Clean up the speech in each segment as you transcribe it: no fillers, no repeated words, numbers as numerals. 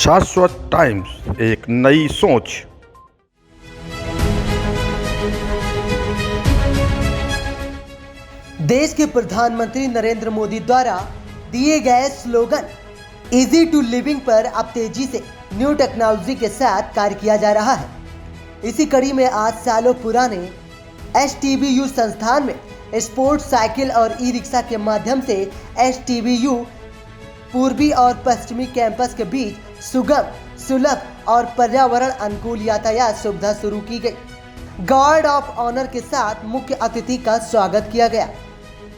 शाश्वत टाइम्स, एक नई सोच। देश के प्रधानमंत्री नरेंद्र मोदी द्वारा दिए गए स्लोगन इजी टू लिविंग पर अब तेजी से न्यू टेक्नोलॉजी के साथ कार्य किया जा रहा है। इसी कड़ी में आज सालों पुराने STBU संस्थान में स्पोर्ट्स साइकिल और ई रिक्शा के माध्यम से STBU पूर्वी और पश्चिमी कैंपस के बीच सुगम, सुलभ और पर्यावरण अनुकूल यातायात सुविधा शुरू की गई। गार्ड ऑफ ऑनर के साथ मुख्य अतिथि का स्वागत किया गया,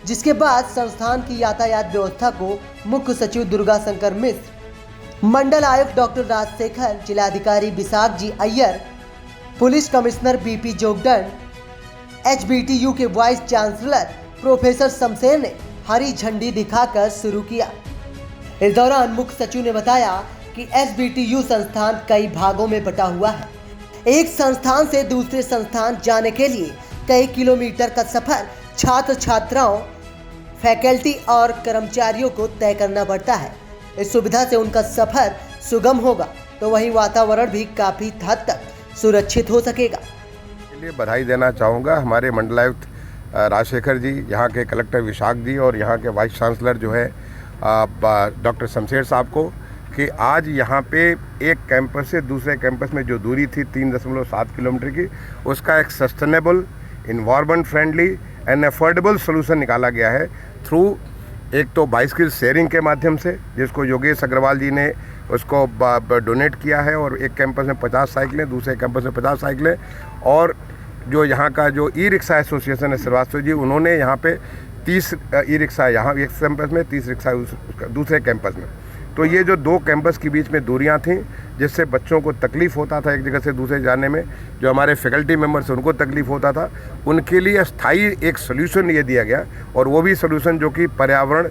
जिसके बाद संस्थान की यातायात व्यवस्था को मुख्य सचिव दुर्गा शंकर मिश्र, मंडल आयुक्त डॉक्टर राजशेखर, जिलाधिकारी Vishakh G Iyer, police commissioner BP Jogdand, HBTU के वाइस चांसलर प्रोफेसर शमशेर ने हरी झंडी दिखाकर शुरू किया। इस दौरान मुख्य सचिव ने बताया कि SBTU संस्थान कई भागों में बटा हुआ है। एक संस्थान से दूसरे संस्थान जाने के लिए कई किलोमीटर का सफर छात्र छात्राओं, फैकल्टी और कर्मचारियों को तय करना पड़ता है। इस सुविधा से उनका सफर सुगम होगा, तो वहीं वातावरण भी काफी हद तक सुरक्षित हो सकेगा। के लिए बधाई देना चाहूँगा हमारे मंडलायुक्त राजशेखर जी, यहाँ के कलेक्टर विशाख जी और यहाँ के वाइस चांसलर जो है डॉक्टर शमशेर साहब को, कि आज यहाँ पे एक कैंपस से दूसरे कैंपस में जो दूरी थी 3.7 किलोमीटर की, उसका एक sustainable, environment friendly and affordable solution निकाला गया है थ्रू एक तो बाइसिकल शेयरिंग के माध्यम से, जिसको योगेश अग्रवाल जी ने उसको डोनेट किया है, और एक कैंपस में 50 साइकिलें, दूसरे कैंपस में 50 साइकिलें, और जो यहाँ का जो ई रिक्शा एसोसिएशन है श्रीवास्तव जी, उन्होंने यहाँ पे 30 ई रिक्शा यहाँ एक कैंपस में, 30 रिक्शा दूसरे कैंपस में। तो ये जो दो कैंपस के बीच में दूरियां थीं, जिससे बच्चों को तकलीफ़ होता था एक जगह से दूसरे जाने में, जो हमारे फैकल्टी मेंबर्स उनको तकलीफ़ होता था, उनके लिए स्थायी एक सोल्यूशन ये दिया गया, और वो भी सोल्यूशन जो कि पर्यावरण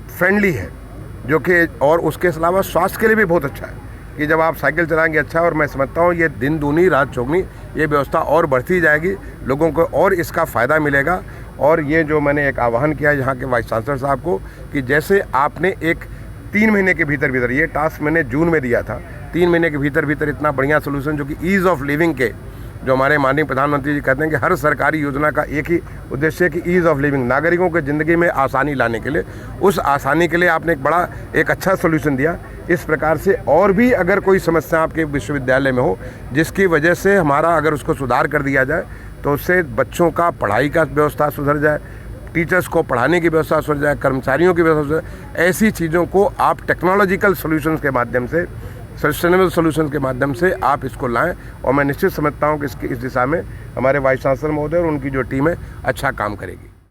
फ्रेंडली है, जो कि और उसके अलावा स्वास्थ्य के लिए भी बहुत अच्छा है कि जब आप साइकिल चलाएंगे अच्छा। और मैं समझता हूँ ये दिन दूनी रात चौगनी ये व्यवस्था और बढ़ती जाएगी, लोगों को और इसका फ़ायदा मिलेगा। और ये जो मैंने एक आह्वान किया यहाँ के वाइस चांसलर साहब को, कि जैसे आपने एक 3 महीने के भीतर ये टास्क मैंने जून में दिया था, 3 महीने के भीतर इतना बढ़िया सोल्यूशन, जो कि ईज़ ऑफ लिविंग के, जो हमारे माननीय प्रधानमंत्री जी कहते हैं कि हर सरकारी योजना का एक ही उद्देश्य है कि ईज़ ऑफ लिविंग, नागरिकों के ज़िंदगी में आसानी लाने के लिए, उस आसानी के लिए आपने एक अच्छा सोल्यूशन दिया। इस प्रकार से और भी अगर कोई समस्या आपके विश्वविद्यालय में हो, जिसकी वजह से हमारा अगर उसको सुधार कर दिया जाए, तो उससे बच्चों का पढ़ाई का व्यवस्था सुधर जाए, टीचर्स को पढ़ाने की व्यवस्था सुधर जाए, कर्मचारियों की व्यवस्था सुधर जाए, ऐसी चीज़ों को आप टेक्नोलॉजिकल सॉल्यूशंस के माध्यम से, सस्टेनेबल सॉल्यूशंस के माध्यम से आप इसको लाएं। और मैं निश्चित समझता हूं कि इस दिशा में हमारे वाइस चांसलर महोदय और उनकी जो टीम है अच्छा काम करेगी।